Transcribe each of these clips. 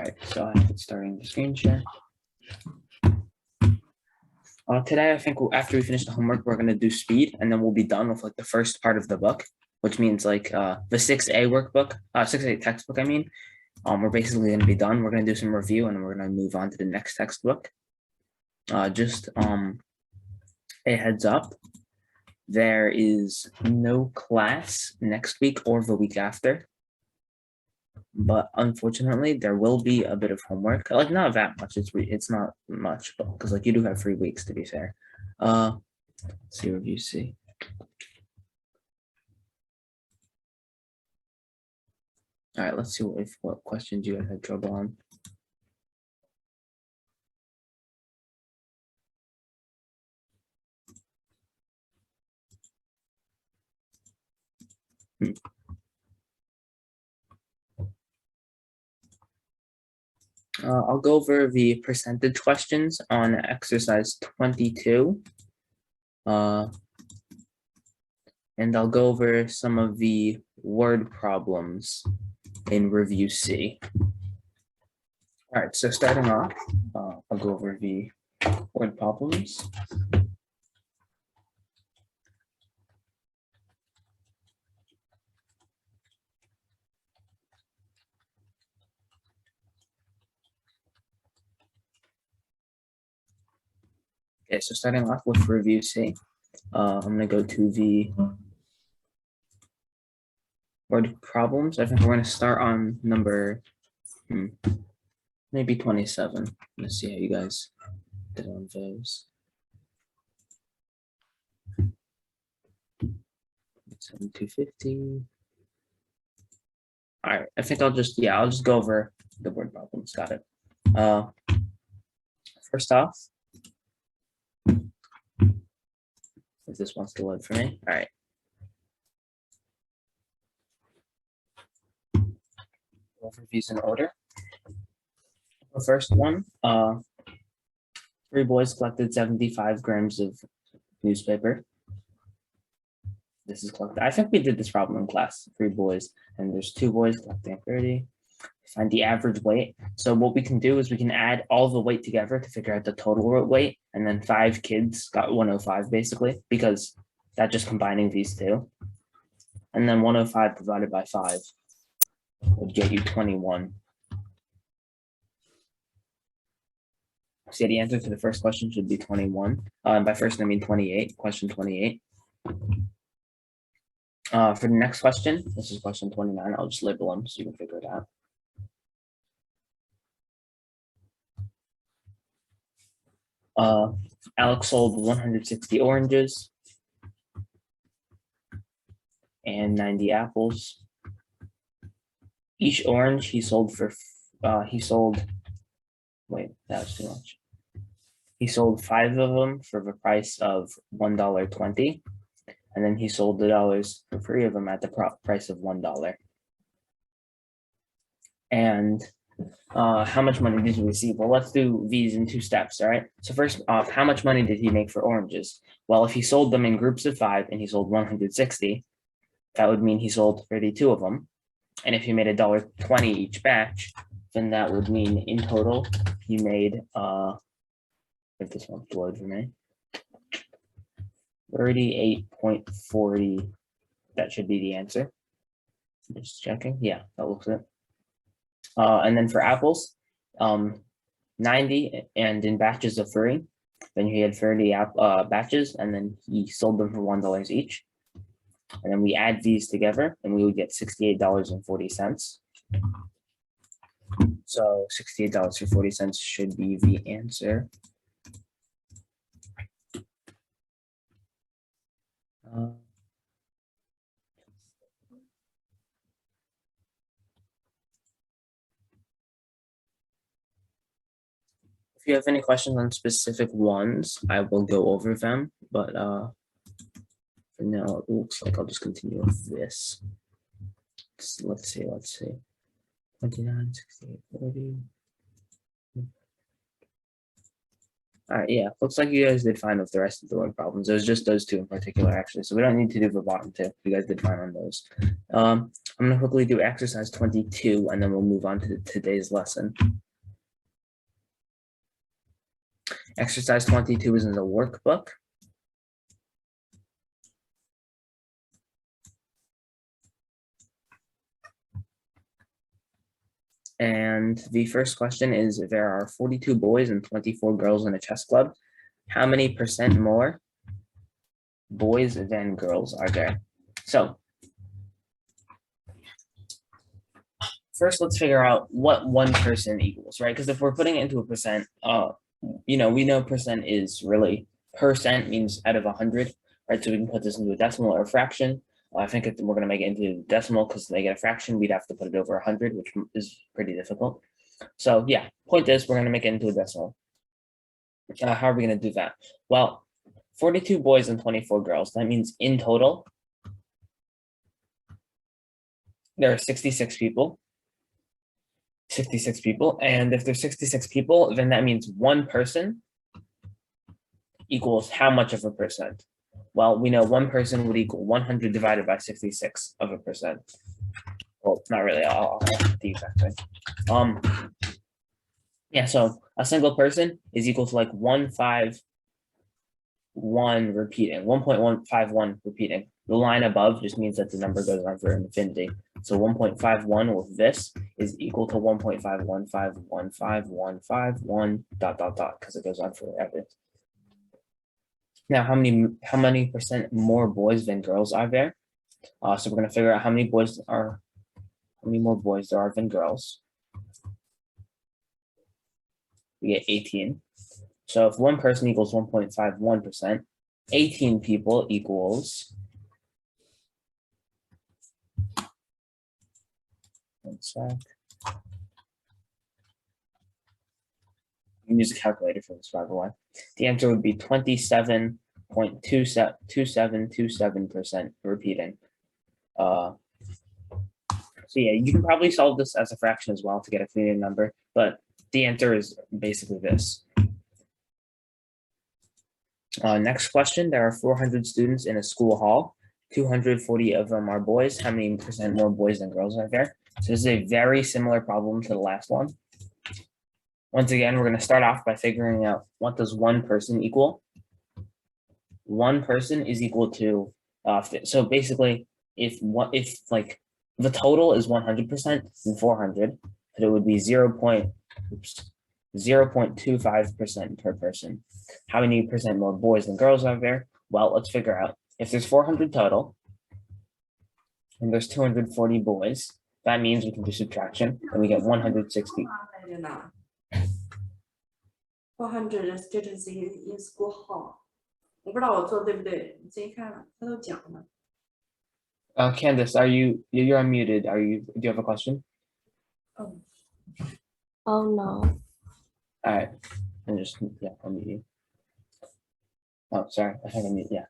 right, so I have it starting the screen share. Today, I think after we finish the homework, we're going to do speed, and then we'll be done with like the first part of the book, which means like the 6A workbook, 6A textbook, I mean. We're basically going to be done. We're going to do some review, and then we're going to move on to the next textbook. Just a heads up, there is no class next week or the week after. But unfortunately, there will be a bit of homework. Like not that much. It's not much, but because like you do have 3 weeks to be fair. Let's see review C. All right, let's see what questions you guys had trouble on. I'll go over the percentage questions on exercise 22. And I'll go over some of the word problems in review C. All right, so starting off, I'll go over the word problems. Okay, so starting off with review C, I'm going to go to the word problems. I think we're going to start on number maybe 27. Let's see how you guys did on those. 250. All right, I think I'll just go over the word problems. Got it. First off, if this wants to load for me. All right. Overviews in order. The first one, 3 boys collected 75 grams of newspaper. This is collected. I think we did this problem in class. 3 boys, and there's 2 boys collecting 30. Find the average weight. So what we can do is we can add all the weight together to figure out the total weight, and then 5 kids got 105 basically, because that's just combining these 2. And then 105 divided by 5 would get you 21. So the answer to the first question should be 21. By first, I mean 28, question 28. For the next question, this is question 29. I'll just label them so you can figure it out. Alex sold 160 oranges and 90 apples. Each orange he sold for, wait, that was too much. He sold 5 of them for the price of $1.20. And then he sold the dollars for 3 of them at the price of $1. And how much money did he receive? Well, let's do these in 2 steps, all right? So first off, how much money did he make for oranges? Well, if he sold them in groups of 5 and he sold 160, that would mean he sold 32 of them. And if he made $1.20 each batch, then that would mean in total he made, if this one's load for me, 38.40. That should be the answer. Just checking. Yeah, that looks it. And then for apples, 90 and in batches of 3. Then he had 30 batches, and then he sold them for $1 each. And then we add these together, and we would get $68.40. So $68.40 should be the answer. If you have any questions on specific ones, I will go over them, but for now, it looks like I'll just continue with this. Let's see. 29, 68, 40. All right, yeah, looks like you guys did fine with the rest of the word problems. It was just those two in particular, actually. So we don't need to do the bottom two. You guys did fine on those. I'm gonna quickly do exercise 22, and then we'll move on to today's lesson. Exercise 22 is in the workbook. And the first question is, there are 42 boys and 24 girls in a chess club. How many percent more boys than girls are there? So first, let's figure out what one person equals, right? Because if we're putting it into a percent, we know percent is really, percent means out of 100, right? So we can put this into a decimal or a fraction. I think we're going to make it into decimal because they get a fraction. We'd have to put it over 100, which is pretty difficult. So yeah, point is we're going to make it into a decimal. How are we going to do that? Well, 42 boys and 24 girls. That means in total, there are 66 people. 66 people. And if there's 66 people, then that means one person equals how much of a percent? Well, we know one person would equal 100 divided by 66 of a percent. Well, not really. I'll have the exact thing. Yeah, so a single person is equal to like 151 repeating, 1.151 repeating. The line above just means that the number goes on for infinity. So 1.51 with this is equal to 1.5151551 ... because it goes on forever. Now, how many percent more boys than girls are there? So we're going to figure out how many more boys there are than girls. We get 18. So if one person equals 1.51%, 18 people equals, one sec. You can use a calculator for this, by the way. The answer would be 27.2727% repeating. So yeah, you can probably solve this as a fraction as well to get a cleaner number, but the answer is basically this. Next question, there are 400 students in a school hall. 240 of them are boys. How many percent more boys than girls are there? So this is a very similar problem to the last one. Once again, we're going to start off by figuring out what does one person equal. One person is equal to, so basically, if like the total is 100% and 400, it would be 0.25% per person. How many percent more boys than girls are there? Well, let's figure out. If there's 400 total, and there's 240 boys, that means we can do subtraction, and we get 160. 400 students in school hall. 我不知道我做对不对，你自己看，他都讲了。Candace, you're unmuted. Do you have a question? Oh no. All right, and just unmute you. Oh, sorry, I think I mute. Yeah.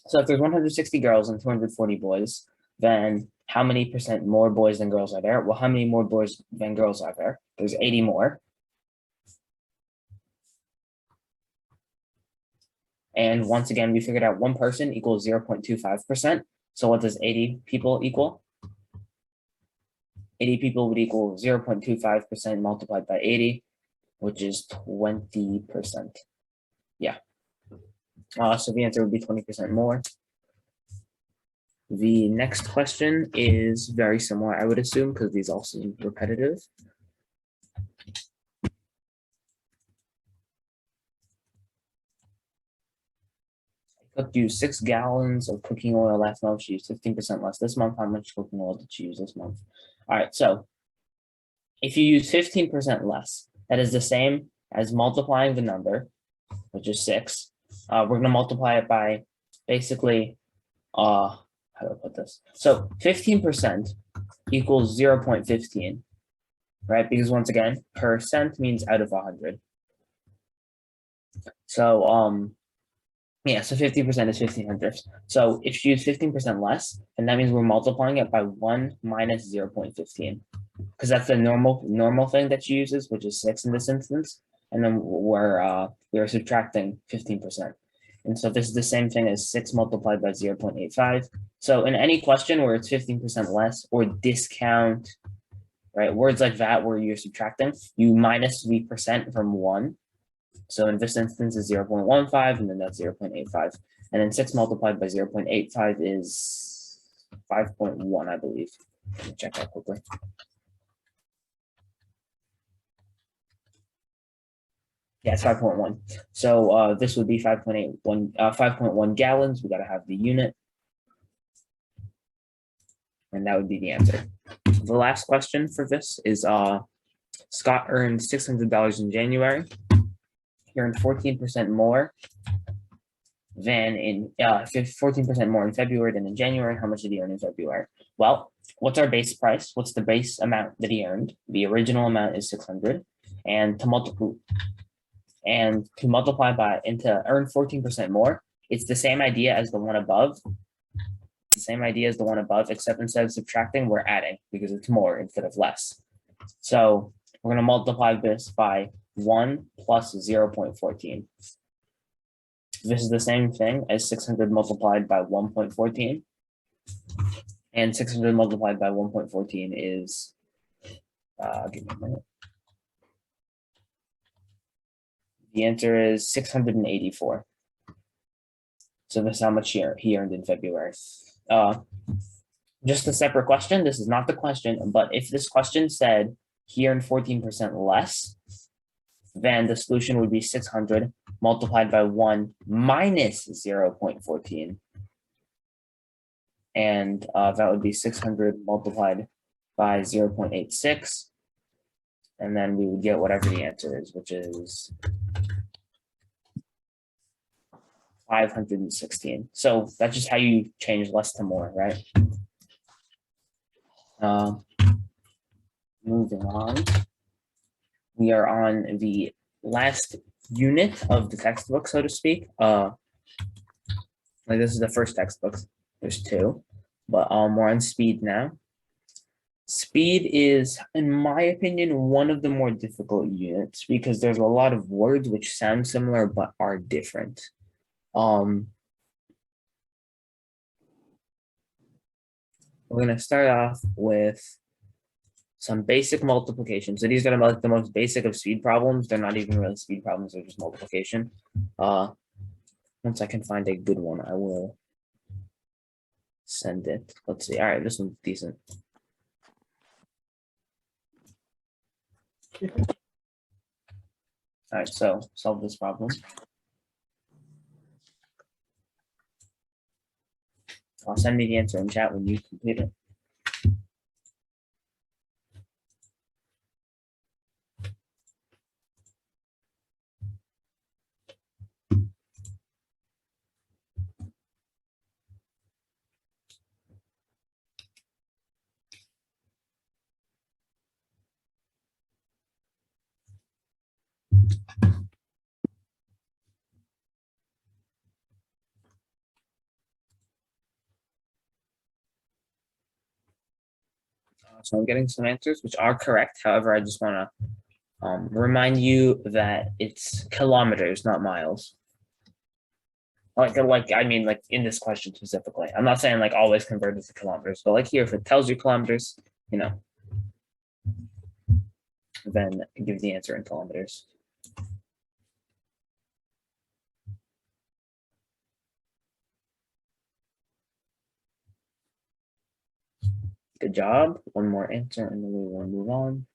So if there's 160 girls and 240 boys, then how many percent more boys than girls are there? Well, how many more boys than girls are there? There's 80 more. And once again, we figured out one person equals 0.25%. So what does 80 people equal? 80 people would equal 0.25% multiplied by 80, which is 20%. Yeah. So the answer would be 20% more. The next question is very similar, I would assume, because these all seem repetitive. Cooked you 6 gallons of cooking oil last month. She used 15% less this month. How much cooking oil did she use this month? All right, so if you use 15% less, that is the same as multiplying the number, which is 6. We're going to multiply it by basically, how do I put this? So 15% equals 0.15, right? Because once again, percent means out of 100. So, yeah, so 50% is 1500. So if you use 15% less, then that means we're multiplying it by 1 minus 0.15, because that's the normal thing that she uses, which is 6 in this instance. and then we're subtracting 15%. And so this is the same thing as 6 multiplied by 0.85. So in any question where it's 15% less or discount, right, words like that where you're subtracting, you minus the percent from 1. So in this instance is 0.15, and then that's 0.85. And then 6 multiplied by 0.85 is 5.1, I believe. Let me check that quickly. Yeah, it's 5.1. So this would be 5.1 gallons. We got to have the unit. And that would be the answer. The last question for this is Scott earned $600 in January. He earned 14% more than in 14% more in February than in January. How much did he earn in February? Well, what's our base price? What's the base amount that he earned? The original amount is 600, and to multiply by and to earn 14% more, it's the same idea as the one above. The same idea as the one above, except instead of subtracting, we're adding because it's more instead of less. So we're going to multiply this by 1 plus 0.14. This is the same thing as 600 multiplied by 1.14. And 600 multiplied by 1.14 is, give me a minute. The answer is 684. So this is how much he earned in February. Just a separate question. This is not the question, but if this question said he earned 14% less, then the solution would be 600 multiplied by 1 minus 0.14. And that would be 600 multiplied by 0.86. And then we would get whatever the answer is, which is 516. So that's just how you change less to more, right? Moving on. We are on the last unit of the textbook, so to speak. Like this is the first textbook. There's 2, but we're on speed now. Speed is, in my opinion, one of the more difficult units because there's a lot of words which sound similar but are different. We're going to start off with some basic multiplication. So these are like the most basic of speed problems. They're not even really speed problems, they're just multiplication. Once I can find a good one, I will send it. Let's see. All right, this one's decent. All right, so solve this problem. Send me the answer in chat when you complete it. So I'm getting some answers which are correct. However, I just want to remind you that it's kilometers, not miles. I mean, like in this question specifically. I'm not saying like always convert it to kilometers, but like here, if it tells you kilometers, you know, then give the answer in kilometers. Good job. One more answer and then we will move on.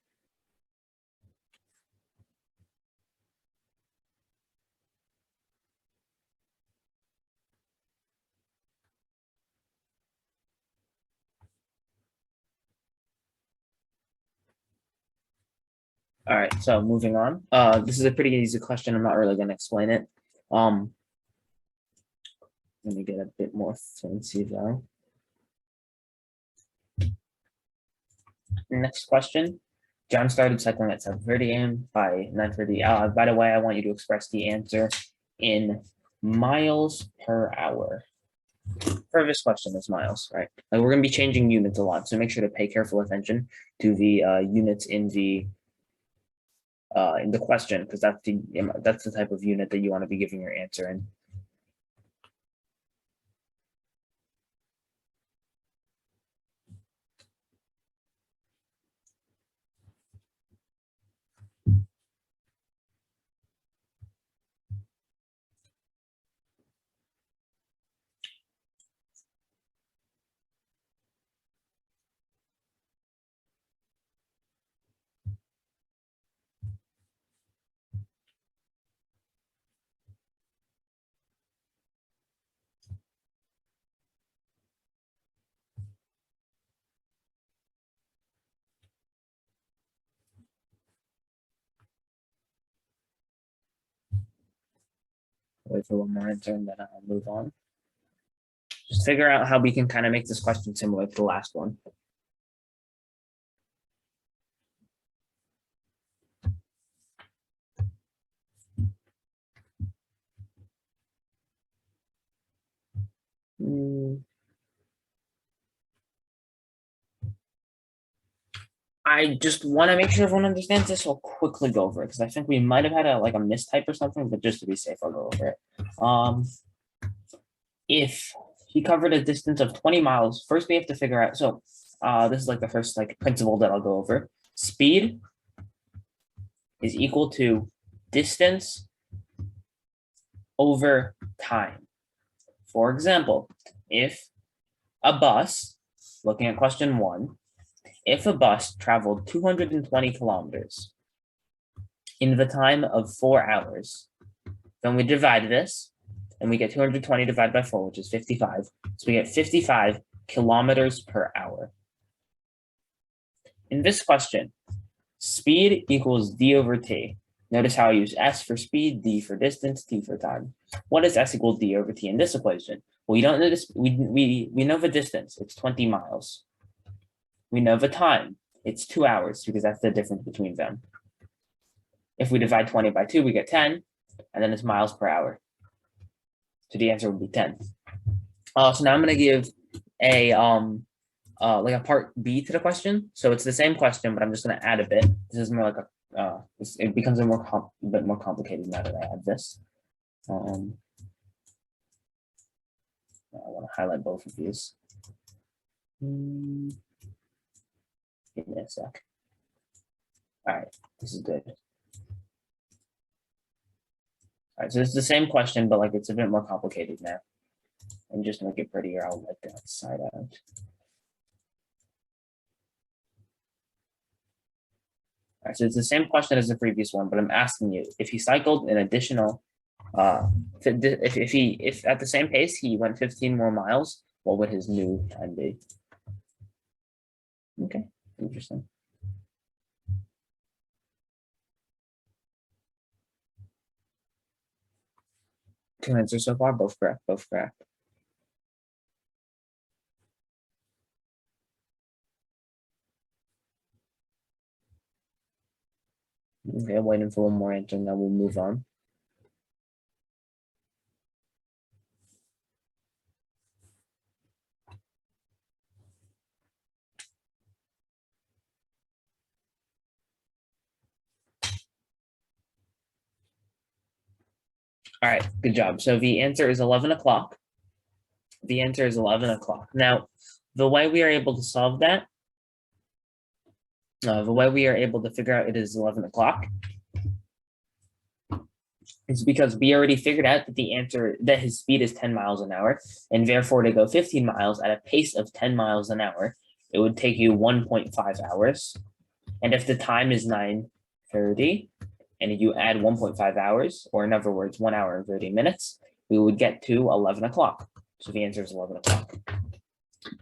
All right, so moving on. This is a pretty easy question. I'm not really going to explain it. Let me get a bit more fancy though. Next question. John started cycling at 7:30 a.m. by 9:30. By the way, I want you to express the answer in miles per hour. For this question, is miles, right? Like we're going to be changing units a lot, so make sure to pay careful attention to the units in the in the question, because that's the type of unit that you want to be giving your answer in. Wait for one more answer and then I'll move on. Just figure out how we can kind of make this question similar to the last one. I just want to make sure everyone understands this. So I'll quickly go over it because I think we might have had a mistype or something, but just to be safe, I'll go over it. If he covered a distance of 20 miles, first we have to figure out. So this is like the first principle that I'll go over. Speed is equal to distance over time. For example, if a bus, looking at question 1, if a bus traveled 220 kilometers in the time of 4 hours, then we divide this and we get 220 divided by 4, which is 55. So we get 55 kilometers per hour. In this question, speed equals d over t. Notice how I use s for speed, d for distance, t for time. What is s equal d over t in this equation? Well, you don't know this. We know the distance. It's 20 miles. We know the time. It's 2 hours because that's the difference between them. If we divide 20 by 2, we get 10, and then it's miles per hour. So the answer would be 10. So now I'm going to give a part B to the question. So it's the same question, but I'm just going to add a bit. This is more like it becomes a bit more complicated now that I add this. I want to highlight both of these. Give me a sec. All right, this is good. All right, so it's the same question, but it's a bit more complicated now. And just to make it prettier, I'll let that side out. All right, so it's the same question as the previous one, but I'm asking you if he cycled an additional, if at the same pace he went 15 more miles, what would his new time be? Okay, interesting. Two answers so far, both correct, both correct. Okay, I'm waiting for one more answer and then we'll move on. All right, good job. So the answer is 11 o'clock. The answer is 11 o'clock. Now, the way we are able to solve that, the way we are able to figure out it is 11 o'clock is because we already figured out that the answer, that his speed is 10 miles an hour, and therefore to go 15 miles at a pace of 10 miles an hour, it would take you 1.5 hours. And if the time is 9:30, and you add 1.5 hours, or in other words, 1 hour and 30 minutes, we would get to 11 o'clock. So the answer is 11 o'clock.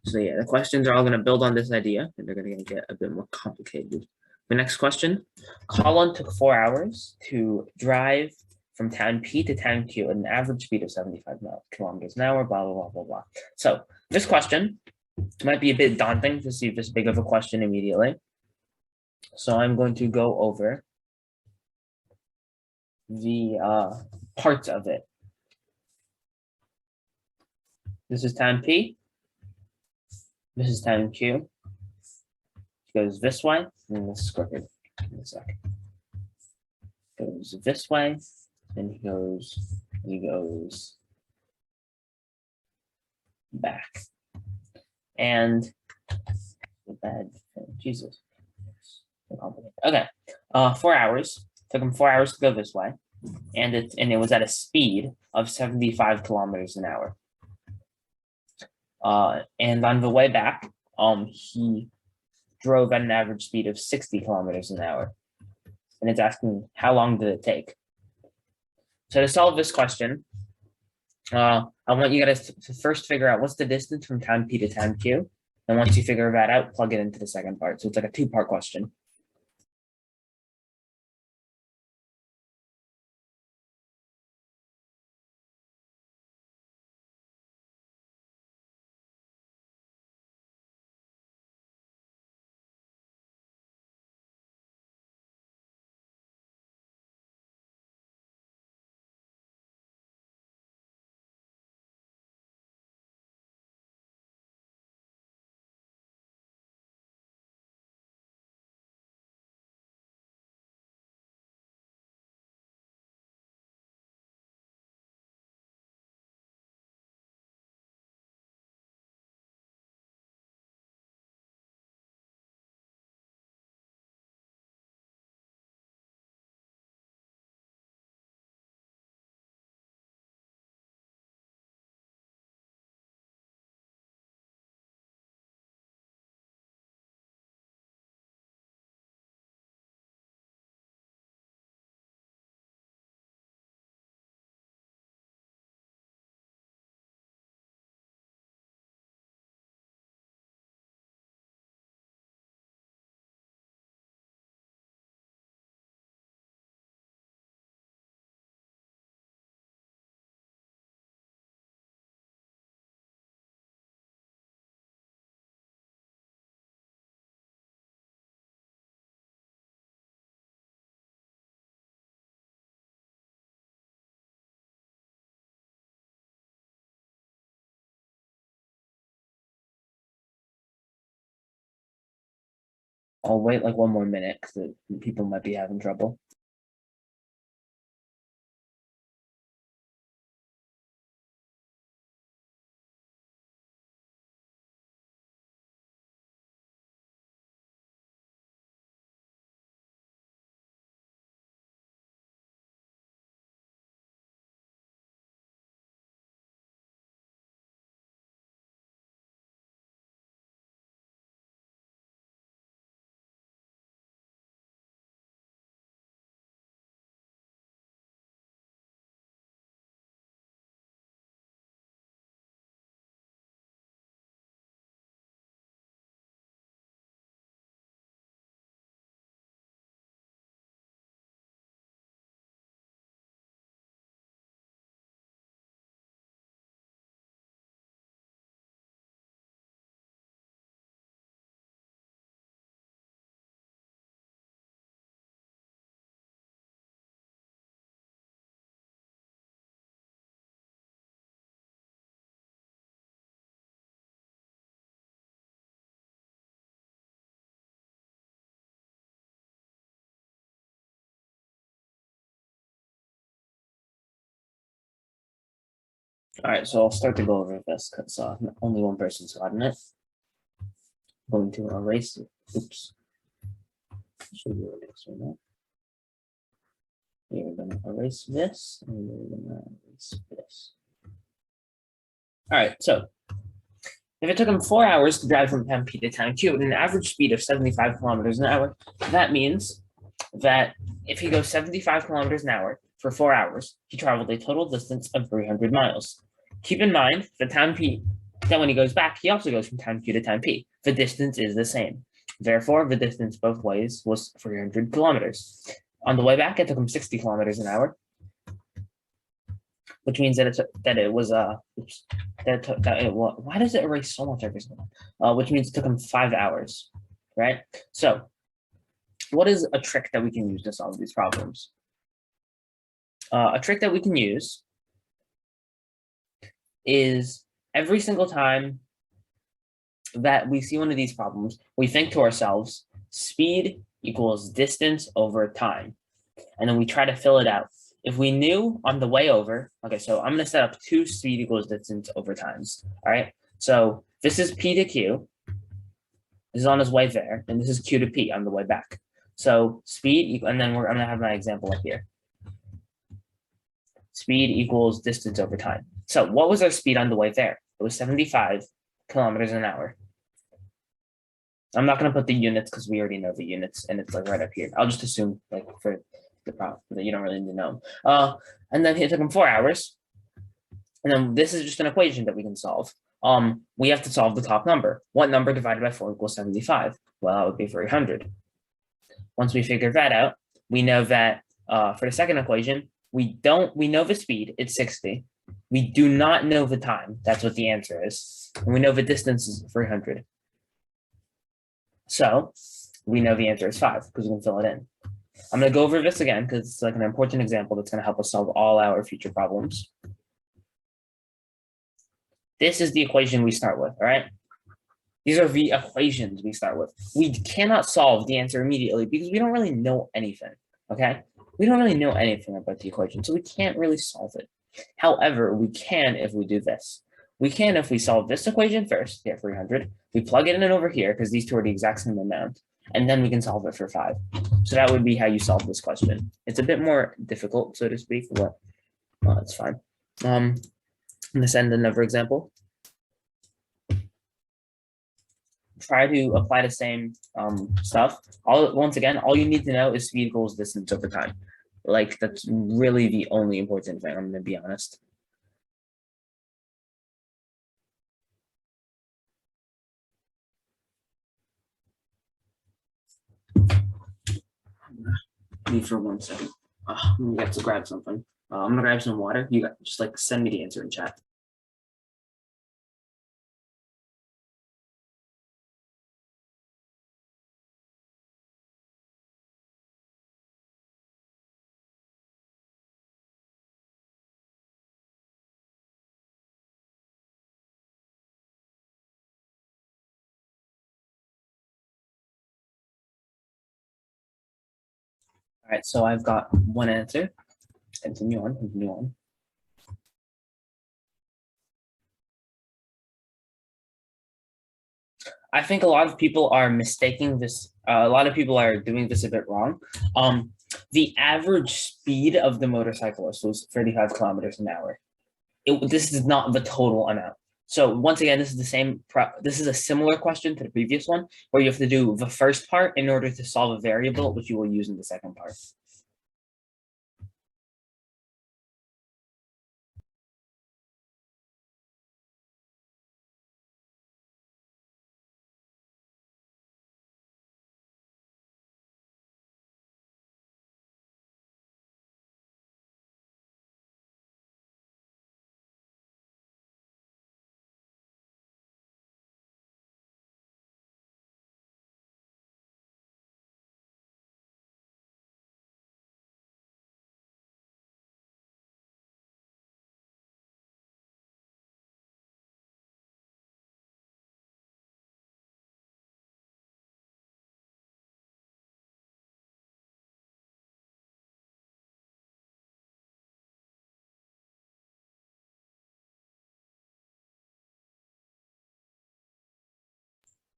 So yeah, the questions are all going to build on this idea, and they're going to get a bit more complicated. The next question, Colin took 4 hours to drive from town P to town Q at an average speed of 75 kilometers an hour, blah, blah, blah, blah, blah. So this question might be a bit daunting to see this big of a question immediately. So I'm going to go over the parts of it. This is town P. This is town Q. It goes this way, and this is crooked. In a second. goes this way, and he goes back. And Jesus. Okay. 4 hours. Took him 4 hours to go this way. And it was at a speed of 75 kilometers an hour. And on the way back, he drove at an average speed of 60 kilometers an hour. And it's asking how long did it take? So to solve this question, I want you guys to first figure out what's the distance from time P to time Q. And once you figure that out, plug it into the second part. So it's like a 2-part question. I'll wait like 1 more minute because people might be having trouble. All right, so I'll start to go over this because only one person's gotten it. I'm going to erase it. Oops. Should be erased right now. We're going to erase this, and we're going to erase this. All right, so if it took him 4 hours to drive from time P to time Q at an average speed of 75 kilometers an hour, that means that if he goes 75 kilometers an hour for 4 hours, he traveled a total distance of 300 miles. Keep in mind the time P, that when he goes back, he also goes from time Q to time P. The distance is the same. Therefore, the distance both ways was 300 kilometers. On the way back, it took him 60 kilometers an hour, which means that why does it erase so much every single time? Which means it took him 5 hours, right? So what is a trick that we can use to solve these problems? A trick that we can use is every single time that we see one of these problems, we think to ourselves, speed equals distance over time. and then we try to fill it out. If we knew on the way over, okay, so I'm going to set up 2 speed equals distance over times. All right. So this is P to Q. This is on his way there, and this is Q to P on the way back. So speed, and then I'm going to have my example up here. Speed equals distance over time. So what was our speed on the way there? It was 75 kilometers an hour. I'm not going to put the units because we already know the units, and it's like right up here. I'll just assume like for the problem that you don't really need to know. And then it took him 4 hours. And then this is just an equation that we can solve. We have to solve the top number. What number divided by 4 equals 75? Well, that would be 300. Once we figure that out, we know that for the second equation, we know the speed, it's 60. We do not know the time. That's what the answer is. And we know the distance is 300. So we know the answer is 5 because we can fill it in. I'm going to go over this again because it's like an important example that's going to help us solve all our future problems. This is the equation we start with, all right? These are the equations we start with. We cannot solve the answer immediately because we don't really know anything, okay? We don't really know anything about the equation, so we can't really solve it. However, we can if we do this. We can if we solve this equation first, get 300. We plug it in over here because these two are the exact same amount, and then we can solve it for 5. So that would be how you solve this question. It's a bit more difficult, so to speak, but it's fine. I'm going to send another example. Try to apply the same stuff. Once again, all you need to know is speed equals distance over time. Like, that's really the only important thing, I'm going to be honest. Leave for 1 second. I'm going to grab something. I'm going to grab some water. You got, just like send me the answer in chat. All right, so I've got one answer. Continue on. I think a lot of people are mistaking this. A lot of people are doing this a bit wrong. The average speed of the motorcyclist was 35 kilometers an hour. This is not the total amount. So once again, this is the same. This is a similar question to the previous one, where you have to do the first part in order to solve a variable, which you will use in the second part.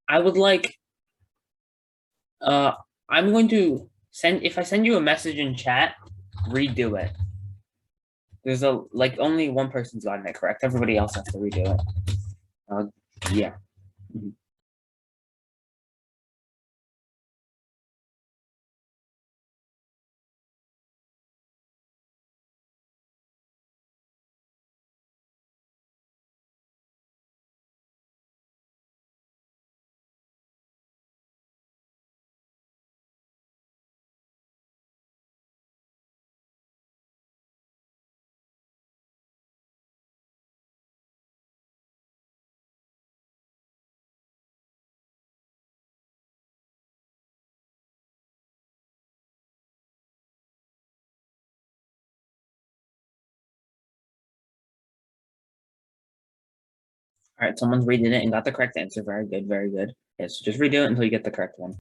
I would like. I'm going to send. If I send you a message in chat, redo it. There's only one person's gotten it correct. Everybody else has to redo it. Yeah. All right, someone's reading it and got the correct answer. Very good, very good. Yeah, so just redo it until you get the correct one.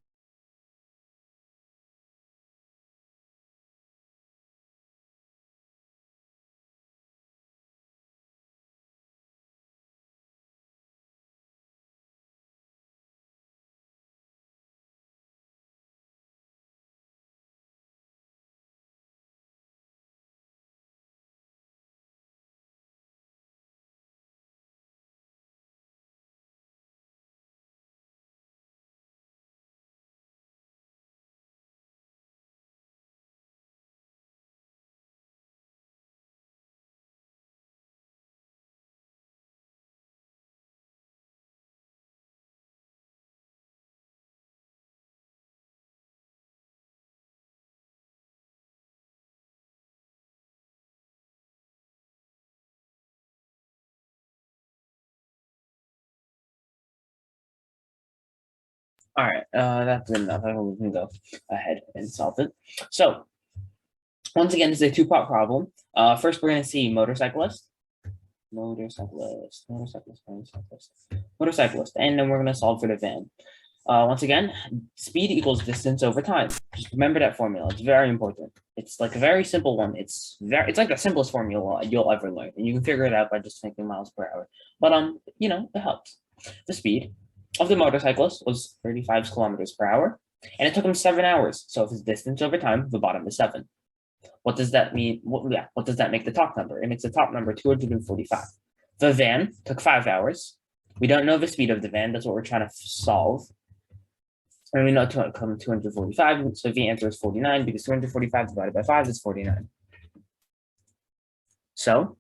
All right, that's good enough. I think we can go ahead and solve it. So once again, it's a two-part problem. First, we're going to see motorcyclist, and then we're going to solve for the van. Once again, speed equals distance over time. Just remember that formula. It's very important. It's like a very simple one. It's like the simplest formula you'll ever learn, and you can figure it out by just thinking miles per hour. But you know, it helps. The speed of the motorcyclist was 35 kilometers per hour, and it took him 7 hours. So if his distance over time, the bottom is 7. What does that mean? What does that make the top number? It makes the top number 245. The van took 5 hours. We don't know the speed of the van. That's what we're trying to solve. And we know 245, so the answer is 49 because 245 divided by 5 is 49. So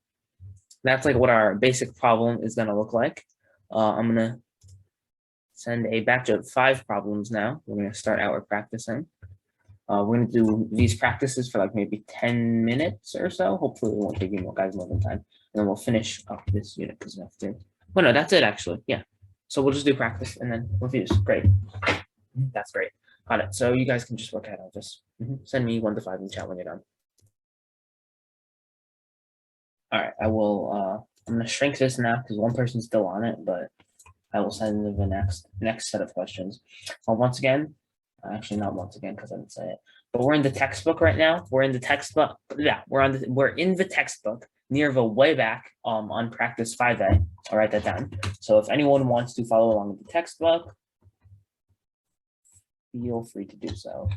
that's like what our basic problem is going to look like. I'm going to send a batch of 5 problems now. We're going to start our practicing. We're going to do these practices for like maybe 10 minutes or so. Hopefully it won't take you guys more than time. And then we'll finish up this unit because we have to. Well, no, that's it actually. Yeah. So we'll just do practice and then reviews. Great. That's great. Got it. So you guys can just work ahead. I'll just send me 1 to 5 in chat when you're done. All right. I will. I'm going to shrink this now because one person's still on it, but I will send the next set of questions. Once again, actually not once again because I didn't say it, but we're in the textbook right now. We're in the textbook. Yeah, we're in the textbook near the way back on practice 5A. I'll write that down. So if anyone wants to follow along with the textbook, feel free to do so.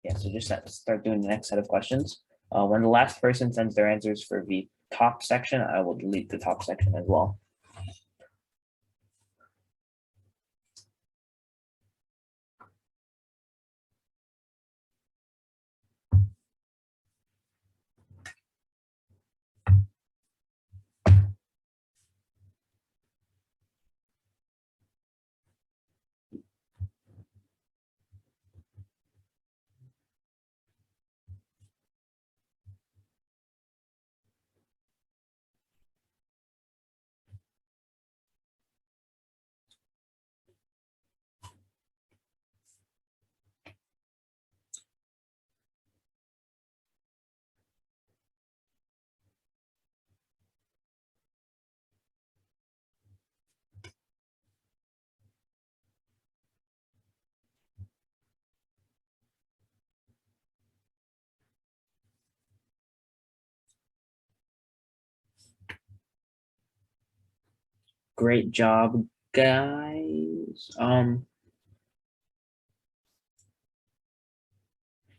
Yeah, so just start doing the next set of questions. When the last person sends their answers for the top section, I will delete the top section as well. Great job, guys.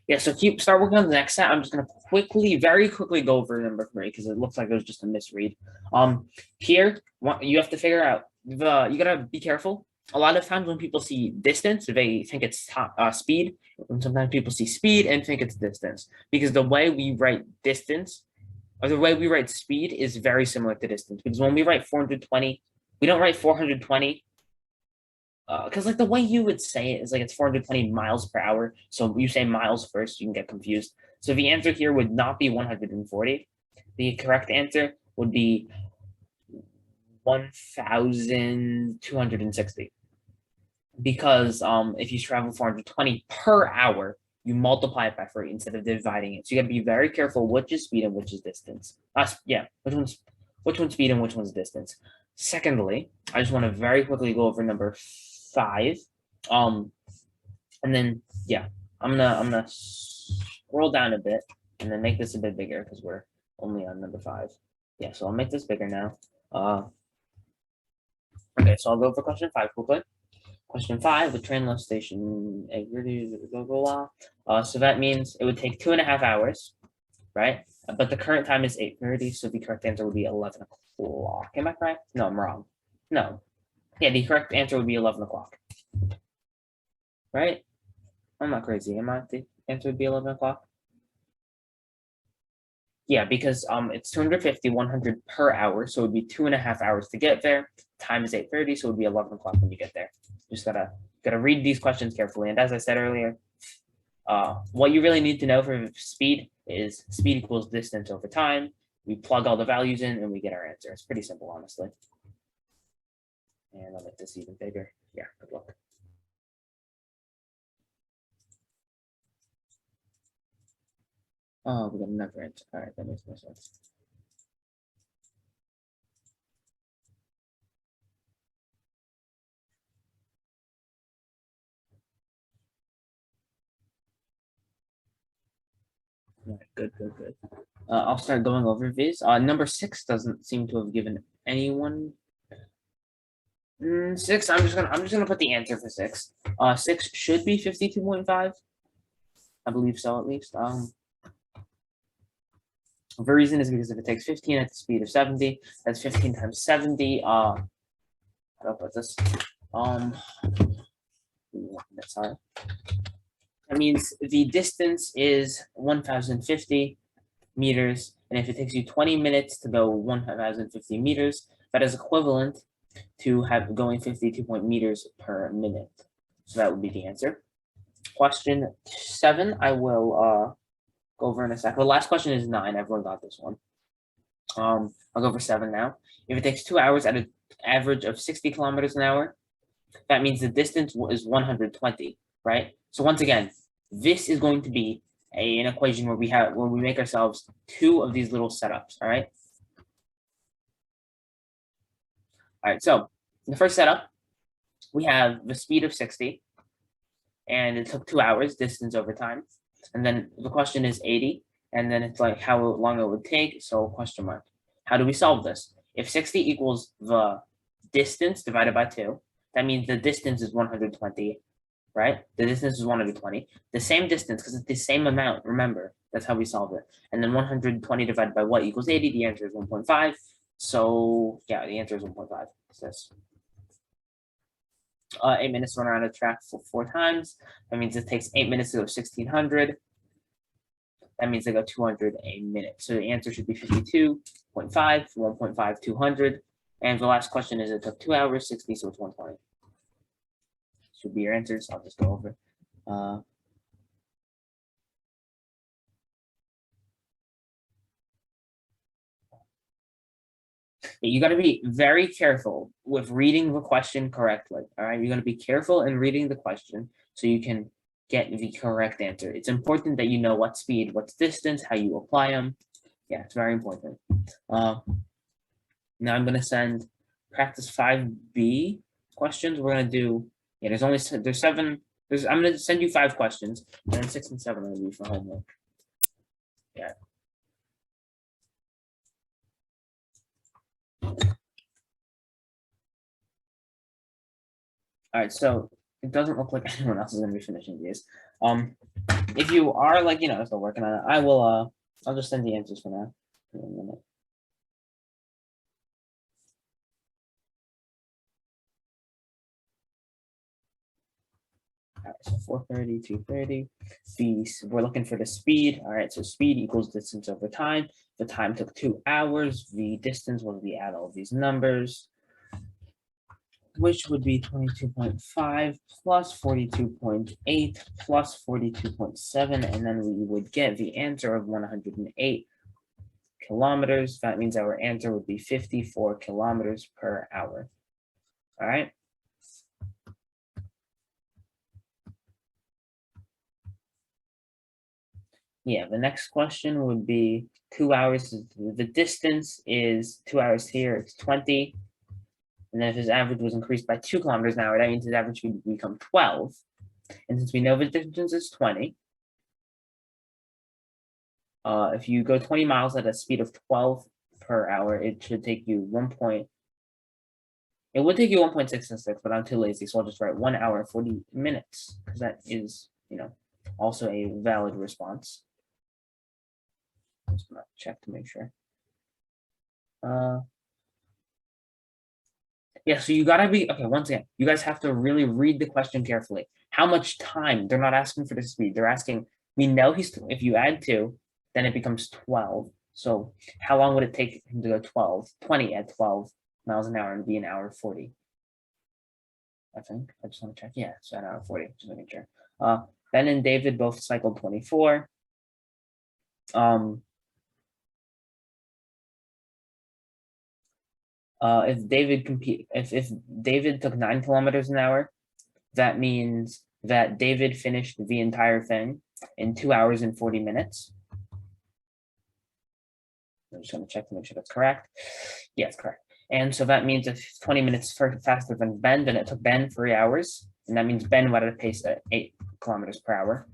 Yeah, so start working on the next set. I'm just gonna very quickly go over number 3 because it looks like it was just a misread. Here, you have to figure out you gotta be careful. A lot of times when people see distance, they think it's speed, and sometimes people see speed and think it's distance because the way we write distance or the way we write speed is very similar to distance. Because when we write 420, we don't write 420. Because like the way you would say it is like it's 420 miles per hour. So you say miles first, you can get confused. So the answer here would not be 140. The correct answer would be 1,260. Because if you travel 420 per hour, you multiply it by 3 instead of dividing it. So you got to be very careful which is speed and which is distance. Which one's speed and which one's distance. Secondly, I just want to very quickly go over number 5. And then I'm gonna scroll down a bit and then make this a bit bigger because we're only on number 5. Yeah, so I'll make this bigger now. Okay, so I'll go for question 5 quickly. Question 5, the train left station. So that means it would take 2.5 hours, right? But the current time is 8:30, so the correct answer would be 11 o'clock. Am I correct? No, I'm wrong. No. Yeah, the correct answer would be 11 o'clock. Right? I'm not crazy, am I? The answer would be 11 o'clock. Yeah, because it's 250, 100 per hour, so it would be 2.5 hours to get there. Time is 8:30, so it would be 11 o'clock when you get there. Just gotta read these questions carefully. And as I said earlier, what you really need to know for speed is speed equals distance over time. We plug all the values in and we get our answer. It's pretty simple, honestly. And I'll make this even bigger. Yeah, good luck. Oh, we got another answer. All right, that makes more sense. All right, good. I'll start going over these. Number 6 doesn't seem to have given anyone. 6. I'm just gonna put the answer for 6. 6 should be 52.5. I believe so, at least. The reason is because if it takes 15 at the speed of 70, that's 15 times 70. How do I put this? Sorry. That means the distance is 1,050 meters, and if it takes you 20 minutes to go 1,050 meters, that is equivalent to going 52 meters per minute. So that would be the answer. Question 7, I will go over in a second. The last question is 9. Everyone got this one. I'll go over 7 now. If it takes 2 hours at an average of 60 kilometers an hour, that means the distance is 120, right? So once again, this is going to be an equation where we make ourselves 2 of these little setups, all right? All right, so in the first setup, we have the speed of 60, and it took 2 hours, distance over time. And then the question is 80, and then it's like how long it would take, so question mark. How do we solve this? If 60 equals the distance divided by 2, that means the distance is 120, right? The distance is 120. The same distance, because it's the same amount, remember, that's how we solve it. And then 120 divided by what equals 80, the answer is 1.5. So yeah, the answer is 1.5. It's this. 8 minutes to run around a track for 4 times. That means it takes 8 minutes to go 1,600. That means they go 200 a minute. So the answer should be 52.5, 1.5, 200. And the last question is it took 2 hours, 60, so it's 120. Should be your answers. I'll just go over. You got to be very careful with reading the question correctly. All right, you're going to be careful in reading the question so you can get the correct answer. It's important that you know what speed, what's distance, how you apply them. Yeah, it's very important. Now I'm going to send practice 5B questions. We're going to do, yeah, there's 7. I'm going to send you 5 questions, and then 6 and 7 are going to be for homework. Yeah. All right, so it doesn't look like anyone else is going to be finishing these. If you are still working on it, I'll just send the answers for now. In a minute. All right, so 430, 230. We're looking for the speed. All right, so speed equals distance over time. The time took 2 hours. The distance was we add all of these numbers, which would be 22.5 plus 42.8 plus 42.7, and then we would get the answer of 108 kilometers. That means our answer would be 54 kilometers per hour. All right. Yeah, the next question would be 2 hours. The distance is 2 hours here, it's 20. And then if his average was increased by 2 kilometers an hour, that means his average would become 12. And since we know the distance is 20, if you go 20 miles at a speed of 12 per hour, it should take you it would take you 1.666, but I'm too lazy, so I'll just write 1 hour and 40 minutes, because that is, also a valid response. I'm just gonna check to make sure. Yeah, so you gotta be, okay, once again, you guys have to really read the question carefully. How much time? They're not asking for the speed. They're asking, we know if you add 2, then it becomes 12. So how long would it take him to go 20 at 12 miles an hour and be an hour 40? I think, I just want to check. Yeah, so an hour 40, just making sure. Ben and David both cycled 24. If David took 9 kilometers an hour, that means that David finished the entire thing in 2 hours and 40 minutes. I'm just going to check to make sure that's correct. Yeah, it's correct. And so that means if 20 minutes faster than Ben, then it took Ben 3 hours. And that means Ben went at a pace at 8 kilometers per hour.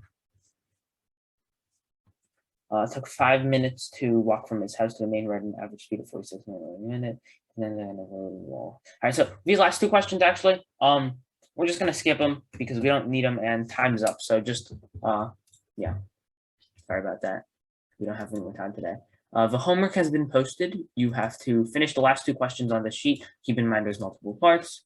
It took 5 minutes to walk from his house to the main road, an average speed of 46 minutes a minute. And then a rolling wall. All right, so these last 2 questions, actually, we're just gonna skip them because we don't need them and time's up. So just, yeah, sorry about that. We don't have any more time today. The homework has been posted. You have to finish the last 2 questions on the sheet. Keep in mind there's multiple parts.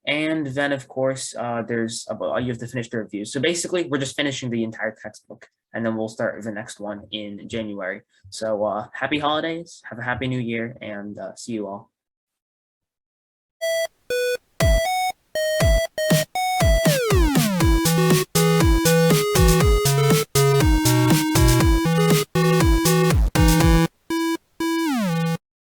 And then, of course, you have to finish the review. So basically, we're just finishing the entire textbook, and then we'll start the next one in January. So happy holidays, have a happy new year, and see you all.